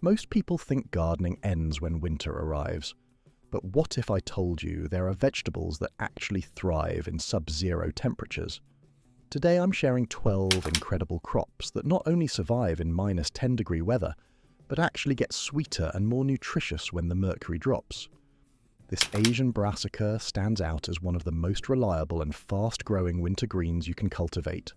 Most people think gardening ends when winter arrives. But what if I told you there are vegetables that actually thrive in sub-zero temperatures? Today I'm sharing 12 incredible crops that not only survive in -10-degree weather, but actually get sweeter and more nutritious when the mercury drops. This Asian brassica stands out as one of the most reliable and fast-growing winter greens you can cultivate.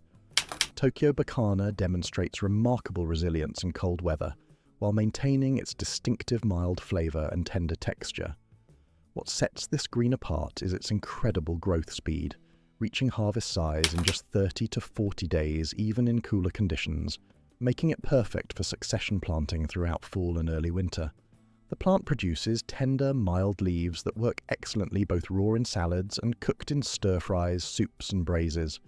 Tokyo bekana demonstrates remarkable resilience in cold weather, while maintaining its distinctive mild flavor and tender texture. What sets this green apart is its incredible growth speed, reaching harvest size in just 30 to 40 days even in cooler conditions, making it perfect for succession planting throughout fall and early winter. The plant produces tender, mild leaves that work excellently both raw in salads and cooked in stir-fries, soups and braises.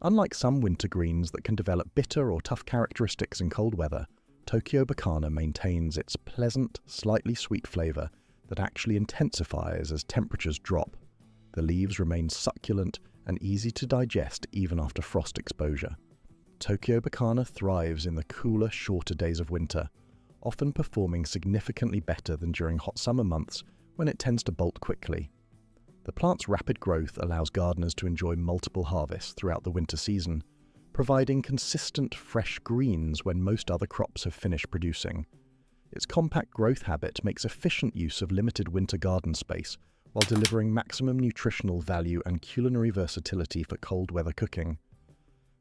Unlike some winter greens that can develop bitter or tough characteristics in cold weather, Tokyo bekana maintains its pleasant, slightly sweet flavor that actually intensifies as temperatures drop. The leaves remain succulent and easy to digest even after frost exposure. Tokyo bekana thrives in the cooler, shorter days of winter, often performing significantly better than during hot summer months when it tends to bolt quickly. The plant's rapid growth allows gardeners to enjoy multiple harvests throughout the winter season, providing consistent, fresh greens when most other crops have finished producing. Its compact growth habit makes efficient use of limited winter garden space while delivering maximum nutritional value and culinary versatility for cold weather cooking.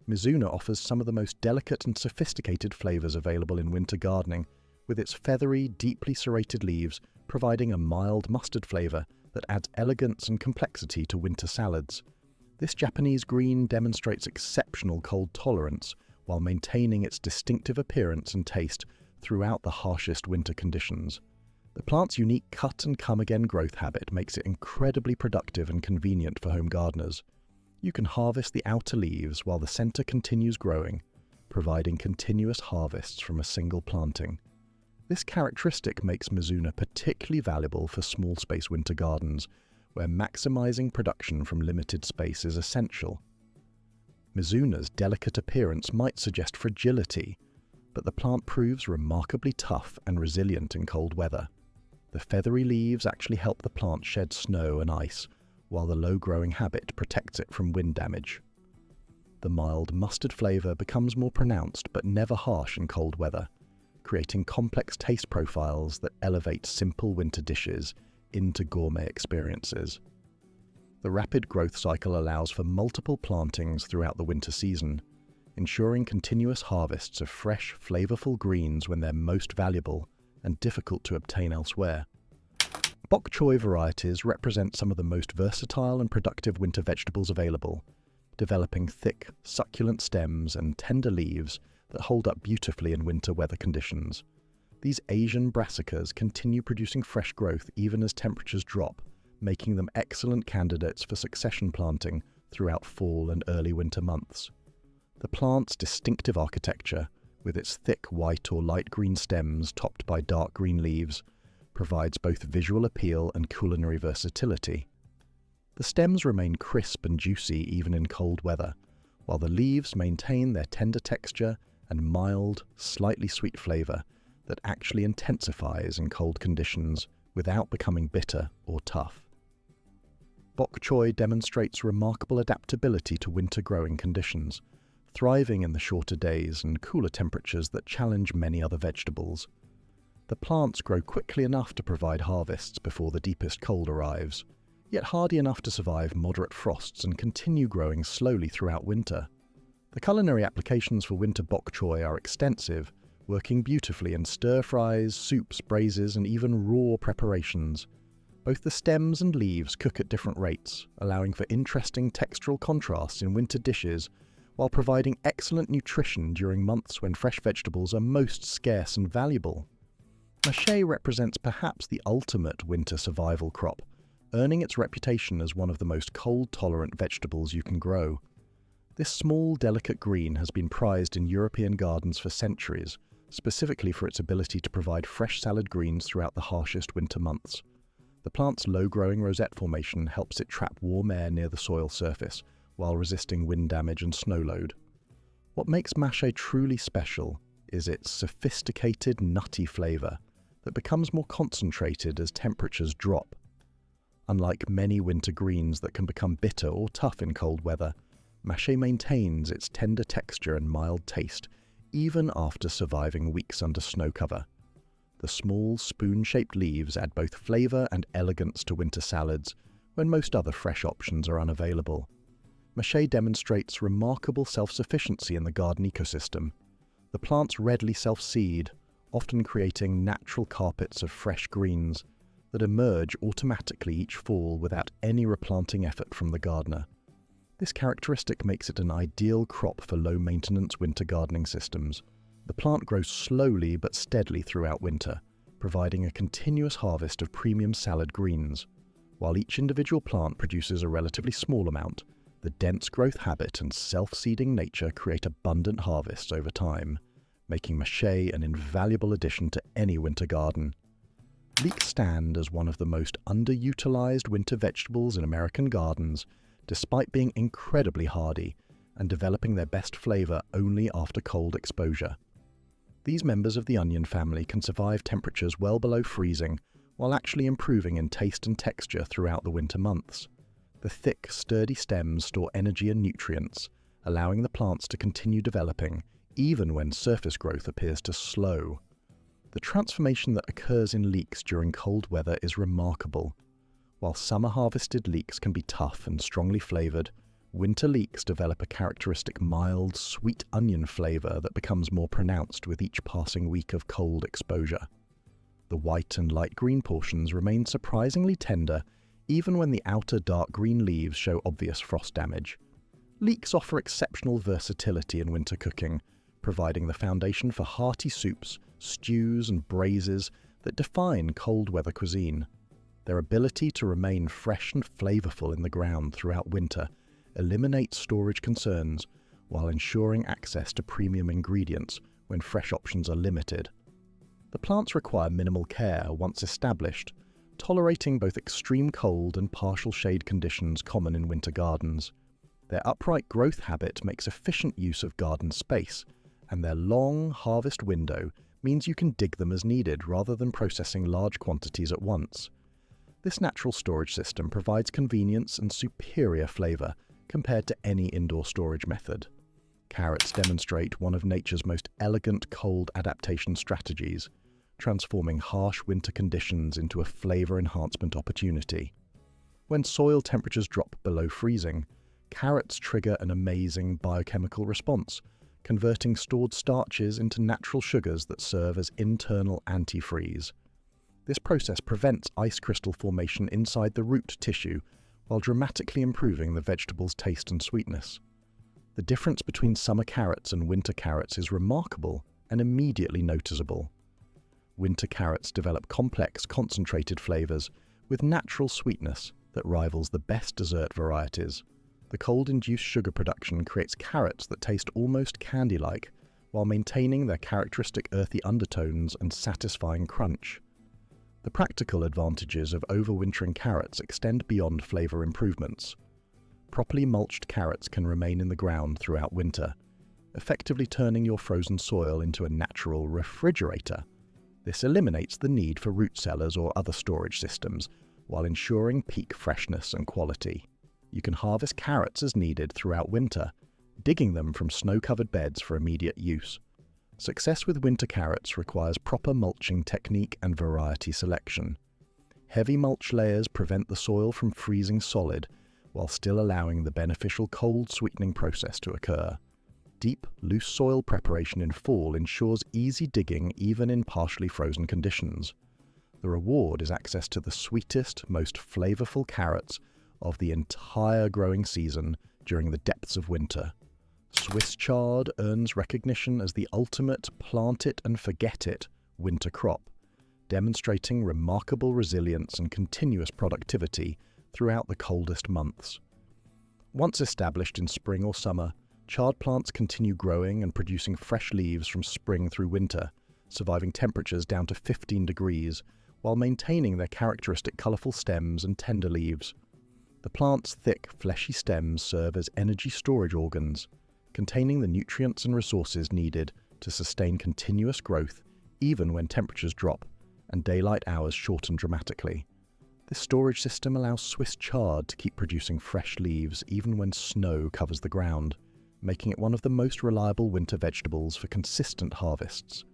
Mizuna offers some of the most delicate and sophisticated flavors available in winter gardening, with its feathery, deeply serrated leaves providing a mild mustard flavor that adds elegance and complexity to winter salads. This Japanese green demonstrates exceptional cold tolerance while maintaining its distinctive appearance and taste throughout the harshest winter conditions. The plant's unique cut-and-come-again growth habit makes it incredibly productive and convenient for home gardeners. You can harvest the outer leaves while the center continues growing, providing continuous harvests from a single planting. This characteristic makes Mizuna particularly valuable for small-space winter gardens, where maximizing production from limited space is essential. Mizuna's delicate appearance might suggest fragility, but the plant proves remarkably tough and resilient in cold weather. The feathery leaves actually help the plant shed snow and ice, while the low-growing habit protects it from wind damage. The mild mustard flavor becomes more pronounced but never harsh in cold weather, creating complex taste profiles that elevate simple winter dishes into gourmet experiences. The rapid growth cycle allows for multiple plantings throughout the winter season, ensuring continuous harvests of fresh, flavorful greens when they're most valuable and difficult to obtain elsewhere. Bok choy varieties represent some of the most versatile and productive winter vegetables available, developing thick, succulent stems and tender leaves that hold up beautifully in winter weather conditions. These Asian brassicas continue producing fresh growth even as temperatures drop, making them excellent candidates for succession planting throughout fall and early winter months. The plant's distinctive architecture, with its thick white or light green stems topped by dark green leaves, provides both visual appeal and culinary versatility. The stems remain crisp and juicy even in cold weather, while the leaves maintain their tender texture and mild, slightly sweet flavor that actually intensifies in cold conditions without becoming bitter or tough. Bok choy demonstrates remarkable adaptability to winter growing conditions, thriving in the shorter days and cooler temperatures that challenge many other vegetables. The plants grow quickly enough to provide harvests before the deepest cold arrives, yet hardy enough to survive moderate frosts and continue growing slowly throughout winter. The culinary applications for winter bok choy are extensive, working beautifully in stir-fries, soups, braises, and even raw preparations. Both the stems and leaves cook at different rates, allowing for interesting textural contrasts in winter dishes, while providing excellent nutrition during months when fresh vegetables are most scarce and valuable. Mâché represents perhaps the ultimate winter survival crop, earning its reputation as one of the most cold-tolerant vegetables you can grow. This small, delicate green has been prized in European gardens for centuries, specifically for its ability to provide fresh salad greens throughout the harshest winter months. The plant's low-growing rosette formation helps it trap warm air near the soil surface, while resisting wind damage and snow load. What makes Mâché truly special is its sophisticated, nutty flavour that becomes more concentrated as temperatures drop. Unlike many winter greens that can become bitter or tough in cold weather, Mâché maintains its tender texture and mild taste even after surviving weeks under snow cover. The small, spoon-shaped leaves add both flavour and elegance to winter salads when most other fresh options are unavailable. Mâché demonstrates remarkable self-sufficiency in the garden ecosystem. The plants readily self-seed, often creating natural carpets of fresh greens that emerge automatically each fall without any replanting effort from the gardener. This characteristic makes it an ideal crop for low-maintenance winter gardening systems. The plant grows slowly but steadily throughout winter, providing a continuous harvest of premium salad greens. While each individual plant produces a relatively small amount, the dense growth habit and self-seeding nature create abundant harvests over time, making Mâché an invaluable addition to any winter garden. Leeks stand as one of the most underutilized winter vegetables in American gardens, despite being incredibly hardy and developing their best flavor only after cold exposure. These members of the onion family can survive temperatures well below freezing while actually improving in taste and texture throughout the winter months. The thick, sturdy stems store energy and nutrients, allowing the plants to continue developing even when surface growth appears to slow. The transformation that occurs in leeks during cold weather is remarkable. While summer-harvested leeks can be tough and strongly flavored, winter leeks develop a characteristic mild, sweet onion flavor that becomes more pronounced with each passing week of cold exposure. The white and light green portions remain surprisingly tender even when the outer dark green leaves show obvious frost damage. Leeks offer exceptional versatility in winter cooking, providing the foundation for hearty soups, stews, and braises that define cold weather cuisine. Their ability to remain fresh and flavorful in the ground throughout winter eliminates storage concerns while ensuring access to premium ingredients when fresh options are limited. The plants require minimal care once established, tolerating both extreme cold and partial shade conditions common in winter gardens. Their upright growth habit makes efficient use of garden space, and their long harvest window means you can dig them as needed rather than processing large quantities at once. This natural storage system provides convenience and superior flavor compared to any indoor storage method. Carrots demonstrate one of nature's most elegant cold adaptation strategies, transforming harsh winter conditions into a flavor enhancement opportunity. When soil temperatures drop below freezing, carrots trigger an amazing biochemical response, converting stored starches into natural sugars that serve as internal antifreeze. This process prevents ice crystal formation inside the root tissue while dramatically improving the vegetable's taste and sweetness. The difference between summer carrots and winter carrots is remarkable and immediately noticeable. Winter carrots develop complex, concentrated flavors with natural sweetness that rivals the best dessert varieties. The cold-induced sugar production creates carrots that taste almost candy-like while maintaining their characteristic earthy undertones and satisfying crunch. The practical advantages of overwintering carrots extend beyond flavor improvements. Properly mulched carrots can remain in the ground throughout winter, effectively turning your frozen soil into a natural refrigerator. This eliminates the need for root cellars or other storage systems, while ensuring peak freshness and quality. You can harvest carrots as needed throughout winter, digging them from snow-covered beds for immediate use. Success with winter carrots requires proper mulching technique and variety selection. Heavy mulch layers prevent the soil from freezing solid, while still allowing the beneficial cold sweetening process to occur. Deep, loose soil preparation in fall ensures easy digging even in partially frozen conditions. The reward is access to the sweetest, most flavorful carrots of the entire growing season during the depths of winter. Swiss chard earns recognition as the ultimate plant-it-and-forget-it winter crop, demonstrating remarkable resilience and continuous productivity throughout the coldest months. Once established in spring or summer, chard plants continue growing and producing fresh leaves from spring through winter, surviving temperatures down to 15 degrees, while maintaining their characteristic colorful stems and tender leaves. The plant's thick, fleshy stems serve as energy storage organs, containing the nutrients and resources needed to sustain continuous growth even when temperatures drop and daylight hours shorten dramatically. This storage system allows Swiss chard to keep producing fresh leaves even when snow covers the ground, making it one of the most reliable winter vegetables for consistent harvests.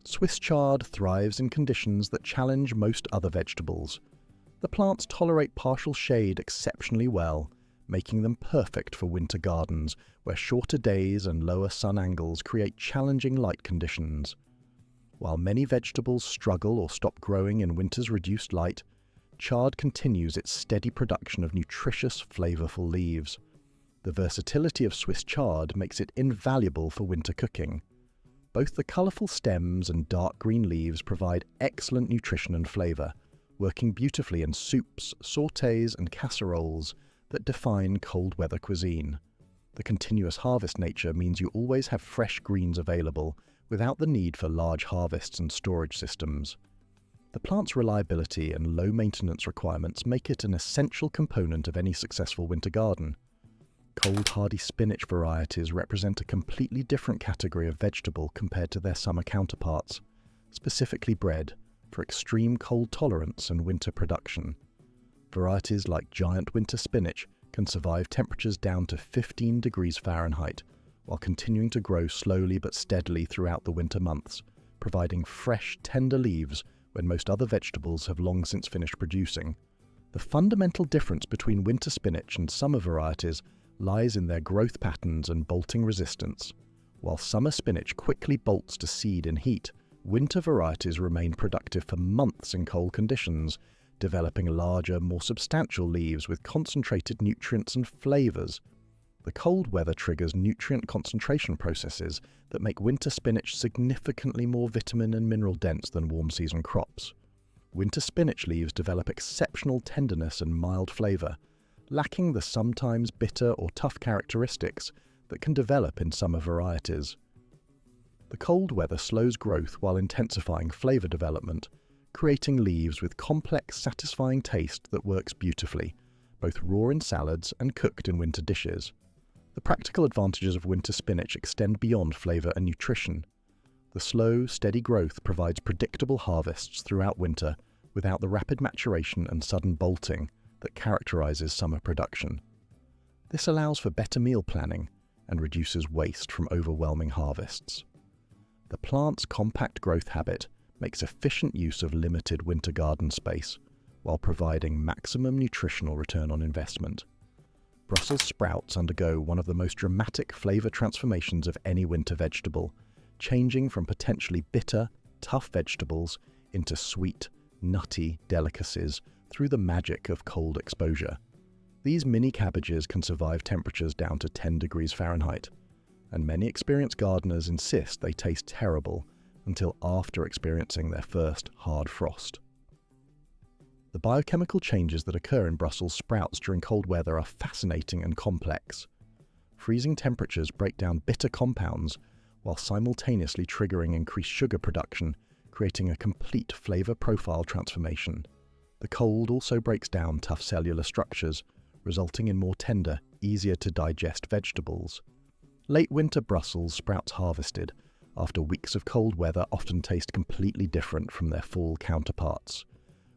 Swiss chard thrives in conditions that challenge most other vegetables. The plants tolerate partial shade exceptionally well, making them perfect for winter gardens where shorter days and lower sun angles create challenging light conditions. While many vegetables struggle or stop growing in winter's reduced light, chard continues its steady production of nutritious, flavorful leaves. The versatility of Swiss chard makes it invaluable for winter cooking. Both the colourful stems and dark green leaves provide excellent nutrition and flavour, working beautifully in soups, sautés and casseroles that define cold weather cuisine. The continuous harvest nature means you always have fresh greens available without the need for large harvests and storage systems. The plant's reliability and low maintenance requirements make it an essential component of any successful winter garden. Cold hardy spinach varieties represent a completely different category of vegetable compared to their summer counterparts, specifically bred for extreme cold tolerance and winter production. Varieties like giant winter spinach can survive temperatures down to 15 degrees Fahrenheit while continuing to grow slowly but steadily throughout the winter months, providing fresh, tender leaves when most other vegetables have long since finished producing. The fundamental difference between winter spinach and summer varieties lies in their growth patterns and bolting resistance. While summer spinach quickly bolts to seed in heat, winter varieties remain productive for months in cold conditions, developing larger, more substantial leaves with concentrated nutrients and flavors. The cold weather triggers nutrient concentration processes that make winter spinach significantly more vitamin and mineral dense than warm season crops. Winter spinach leaves develop exceptional tenderness and mild flavor, lacking the sometimes bitter or tough characteristics that can develop in summer varieties. The cold weather slows growth while intensifying flavor development, creating leaves with complex, satisfying taste that works beautifully, both raw in salads and cooked in winter dishes. The practical advantages of winter spinach extend beyond flavor and nutrition. The slow, steady growth provides predictable harvests throughout winter without the rapid maturation and sudden bolting that characterizes summer production. This allows for better meal planning and reduces waste from overwhelming harvests. The plant's compact growth habit makes efficient use of limited winter garden space while providing maximum nutritional return on investment. Brussels sprouts undergo one of the most dramatic flavor transformations of any winter vegetable, changing from potentially bitter, tough vegetables into sweet, nutty delicacies through the magic of cold exposure. These mini cabbages can survive temperatures down to 10 degrees Fahrenheit, and many experienced gardeners insist they taste terrible until after experiencing their first hard frost. The biochemical changes that occur in Brussels sprouts during cold weather are fascinating and complex. Freezing temperatures break down bitter compounds while simultaneously triggering increased sugar production, creating a complete flavor profile transformation. The cold also breaks down tough cellular structures, resulting in more tender, easier to digest vegetables. Late winter Brussels sprouts harvested after weeks of cold weather often taste completely different from their fall counterparts,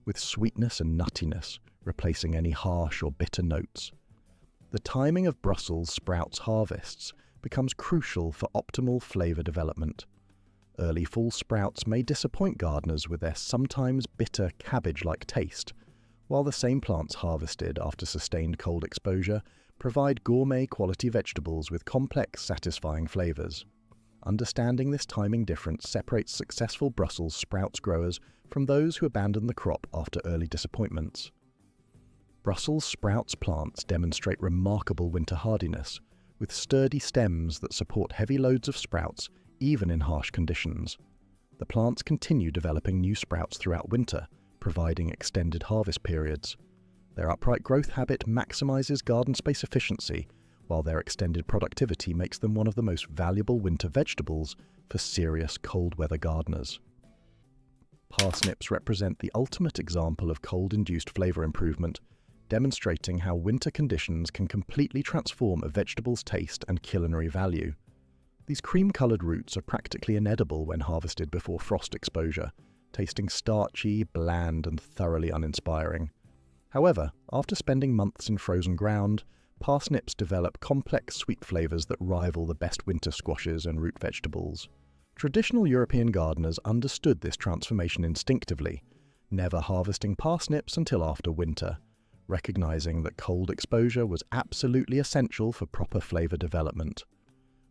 with sweetness and nuttiness replacing any harsh or bitter notes. The timing of Brussels sprouts harvests becomes crucial for optimal flavor development. Early fall sprouts may disappoint gardeners with their sometimes bitter cabbage-like taste, while the same plants harvested after sustained cold exposure provide gourmet quality vegetables with complex, satisfying flavors. Understanding this timing difference separates successful Brussels sprouts growers from those who abandon the crop after early disappointments. Brussels sprouts plants demonstrate remarkable winter hardiness, with sturdy stems that support heavy loads of sprouts even in harsh conditions. The plants continue developing new sprouts throughout winter, providing extended harvest periods. Their upright growth habit maximizes garden space efficiency, while their extended productivity makes them one of the most valuable winter vegetables for serious cold weather gardeners. Parsnips represent the ultimate example of cold-induced flavor improvement, demonstrating how winter conditions can completely transform a vegetable's taste and culinary value. These cream-coloured roots are practically inedible when harvested before frost exposure, tasting starchy, bland and thoroughly uninspiring. However, after spending months in frozen ground, parsnips develop complex sweet flavours that rival the best winter squashes and root vegetables. Traditional European gardeners understood this transformation instinctively, never harvesting parsnips until after winter, recognising that cold exposure was absolutely essential for proper flavour development.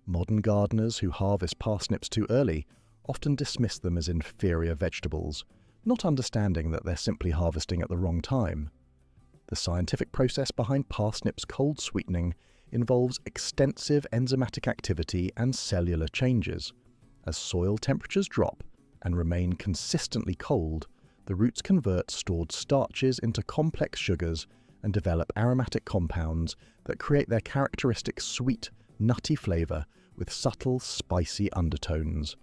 Modern gardeners who harvest parsnips too early often dismiss them as inferior vegetables, not understanding that they're simply harvesting at the wrong time. The scientific process behind parsnips' cold sweetening involves extensive enzymatic activity and cellular changes. As soil temperatures drop and remain consistently cold, the roots convert stored starches into complex sugars and develop aromatic compounds that create their characteristic sweet, nutty flavour with subtle, spicy undertones.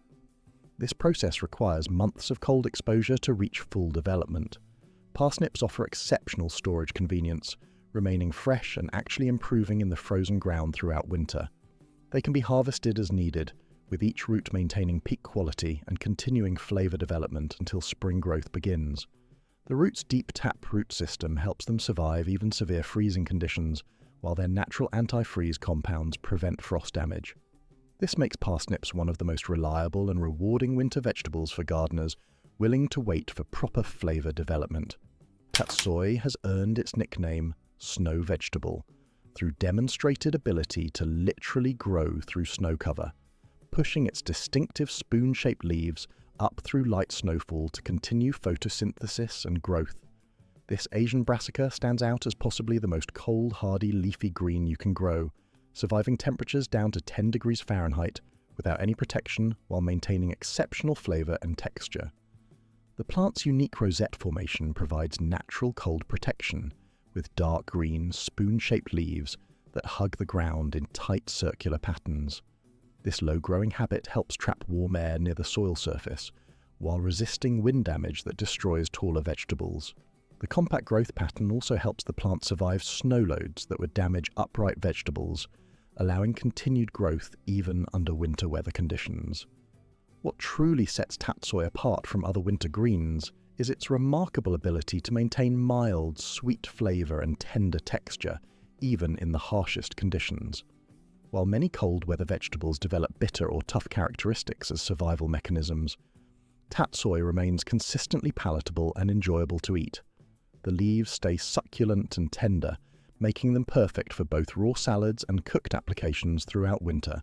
This process requires months of cold exposure to reach full development. Parsnips offer exceptional storage convenience, remaining fresh and actually improving in the frozen ground throughout winter. They can be harvested as needed, with each root maintaining peak quality and continuing flavour development until spring growth begins. The root's deep tap-root system helps them survive even severe freezing conditions, while their natural anti-freeze compounds prevent frost damage. This makes parsnips one of the most reliable and rewarding winter vegetables for gardeners willing to wait for proper flavour development. Tatsoi has earned its nickname, snow vegetable, through demonstrated ability to literally grow through snow cover, pushing its distinctive spoon-shaped leaves up through light snowfall to continue photosynthesis and growth. This Asian brassica stands out as possibly the most cold, hardy, leafy green you can grow, surviving temperatures down to 10 degrees Fahrenheit without any protection while maintaining exceptional flavour and texture. The plant's unique rosette formation provides natural cold protection, with dark green, spoon-shaped leaves that hug the ground in tight circular patterns. This low-growing habit helps trap warm air near the soil surface, while resisting wind damage that destroys taller vegetables. The compact growth pattern also helps the plant survive snow loads that would damage upright vegetables, allowing continued growth even under winter weather conditions. What truly sets Tatsoi apart from other winter greens is its remarkable ability to maintain mild, sweet flavour and tender texture, even in the harshest conditions. While many cold weather vegetables develop bitter or tough characteristics as survival mechanisms, Tatsoi remains consistently palatable and enjoyable to eat. The leaves stay succulent and tender, making them perfect for both raw salads and cooked applications throughout winter.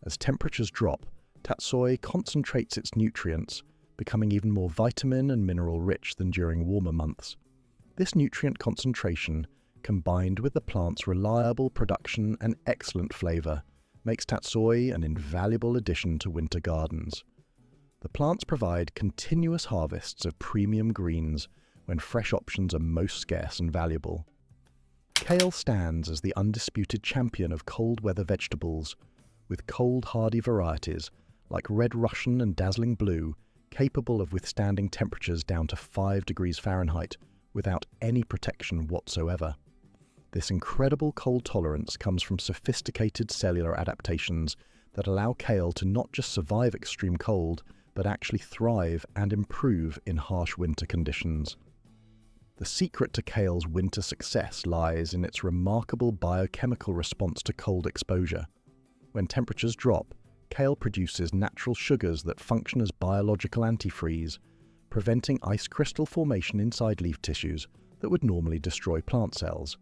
As temperatures drop, Tatsoi concentrates its nutrients, becoming even more vitamin and mineral rich than during warmer months. This nutrient concentration, combined with the plant's reliable production and excellent flavour, makes Tatsoi an invaluable addition to winter gardens. The plants provide continuous harvests of premium greens when fresh options are most scarce and valuable. Kale stands as the undisputed champion of cold weather vegetables, with cold hardy varieties like Red Russian and Dazzling Blue capable of withstanding temperatures down to 5 degrees Fahrenheit without any protection whatsoever. This incredible cold tolerance comes from sophisticated cellular adaptations that allow kale to not just survive extreme cold, but actually thrive and improve in harsh winter conditions. The secret to kale's winter success lies in its remarkable biochemical response to cold exposure. When temperatures drop, kale produces natural sugars that function as biological antifreeze, preventing ice crystal formation inside leaf tissues that would normally destroy plant cells.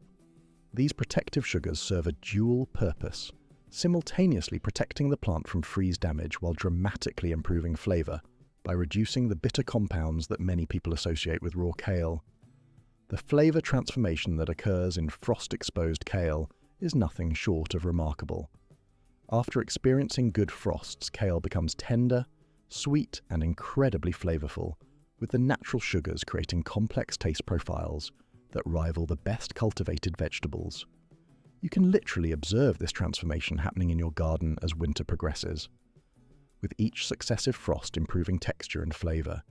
These protective sugars serve a dual purpose, simultaneously protecting the plant from freeze damage while dramatically improving flavour by reducing the bitter compounds that many people associate with raw kale. The flavour transformation that occurs in frost-exposed kale is nothing short of remarkable. After experiencing good frosts, kale becomes tender, sweet and incredibly flavourful, with the natural sugars creating complex taste profiles that rival the best cultivated vegetables. You can literally observe this transformation happening in your garden as winter progresses, with each successive frost improving texture and flavour.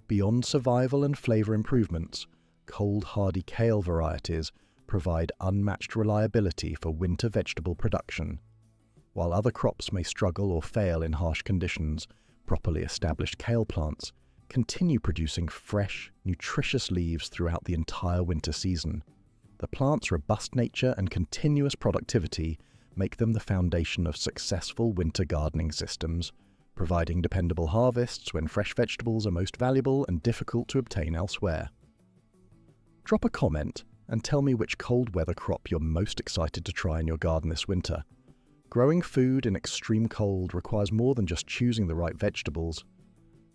Beyond survival and flavour improvements, cold hardy kale varieties provide unmatched reliability for winter vegetable production. While other crops may struggle or fail in harsh conditions, properly established kale plants continue producing fresh, nutritious leaves throughout the entire winter season. The plant's robust nature and continuous productivity make them the foundation of successful winter gardening systems, providing dependable harvests when fresh vegetables are most valuable and difficult to obtain elsewhere. Drop a comment and tell me which cold weather crop you're most excited to try in your garden this winter. Growing food in extreme cold requires more than just choosing the right vegetables.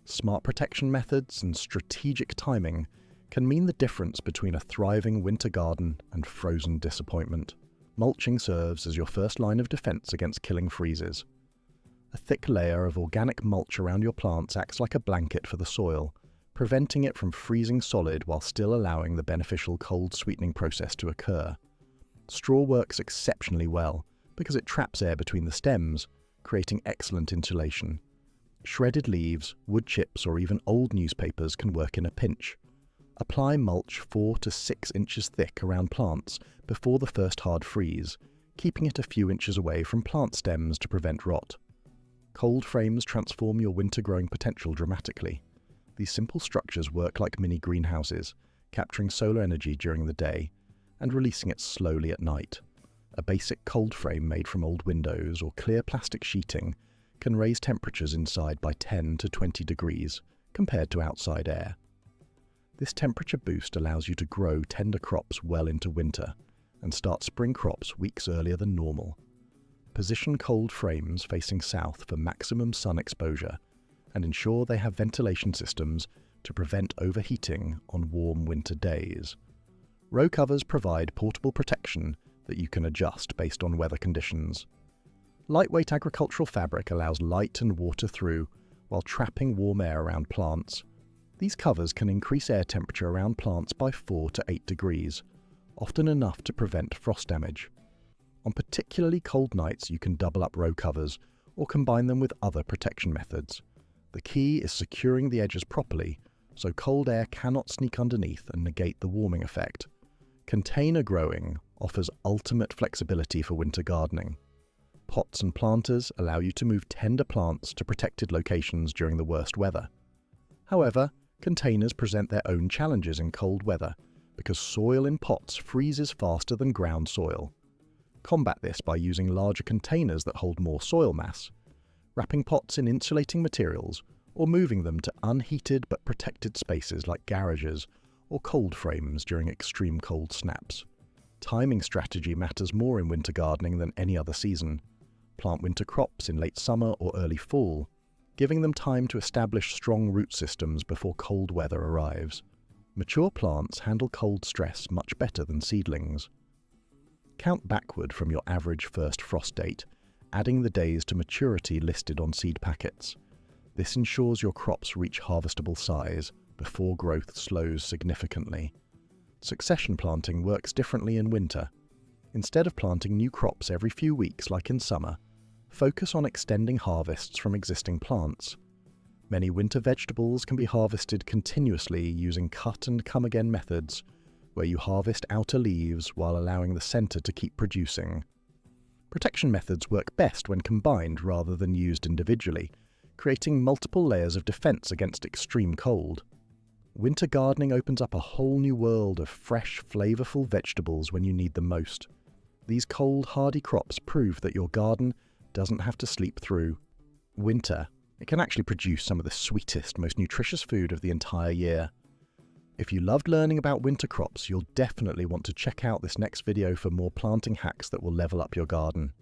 Smart protection methods and strategic timing can mean the difference between a thriving winter garden and frozen disappointment. Mulching serves as your first line of defense against killing freezes. A thick layer of organic mulch around your plants acts like a blanket for the soil, preventing it from freezing solid while still allowing the beneficial cold sweetening process to occur. Straw works exceptionally well because it traps air between the stems, creating excellent insulation. Shredded leaves, wood chips, or even old newspapers can work in a pinch. Apply mulch 4 to 6 inches thick around plants before the first hard freeze, keeping it a few inches away from plant stems to prevent rot. Cold frames transform your winter growing potential dramatically. These simple structures work like mini greenhouses, capturing solar energy during the day and releasing it slowly at night. A basic cold frame made from old windows or clear plastic sheeting can raise temperatures inside by 10 to 20 degrees compared to outside air. This temperature boost allows you to grow tender crops well into winter and start spring crops weeks earlier than normal. Position cold frames facing south for maximum sun exposure and ensure they have ventilation systems to prevent overheating on warm winter days. Row covers provide portable protection that you can adjust based on weather conditions. Lightweight agricultural fabric allows light and water through while trapping warm air around plants. These covers can increase air temperature around plants by 4 to 8 degrees, often enough to prevent frost damage. On particularly cold nights, you can double up row covers or combine them with other protection methods. The key is securing the edges properly so cold air cannot sneak underneath and negate the warming effect. Container growing offers ultimate flexibility for winter gardening. Pots and planters allow you to move tender plants to protected locations during the worst weather. However, containers present their own challenges in cold weather because soil in pots freezes faster than ground soil. Combat this by using larger containers that hold more soil mass, wrapping pots in insulating materials, or moving them to unheated but protected spaces like garages or cold frames during extreme cold snaps. Timing strategy matters more in winter gardening than any other season. Plant winter crops in late summer or early fall, giving them time to establish strong root systems before cold weather arrives. Mature plants handle cold stress much better than seedlings. Count backward from your average first frost date, adding the days to maturity listed on seed packets. This ensures your crops reach harvestable size before growth slows significantly. Succession planting works differently in winter. Instead of planting new crops every few weeks like in summer, focus on extending harvests from existing plants. Many winter vegetables can be harvested continuously using cut-and-come-again methods, where you harvest outer leaves while allowing the center to keep producing. Protection methods work best when combined rather than used individually, creating multiple layers of defense against extreme cold. Winter gardening opens up a whole new world of fresh, flavorful vegetables when you need them most. These cold, hardy crops prove that your garden doesn't have to sleep through winter. It can actually produce some of the sweetest, most nutritious food of the entire year. If you loved learning about winter crops, you'll definitely want to check out this next video for more planting hacks that will level up your garden.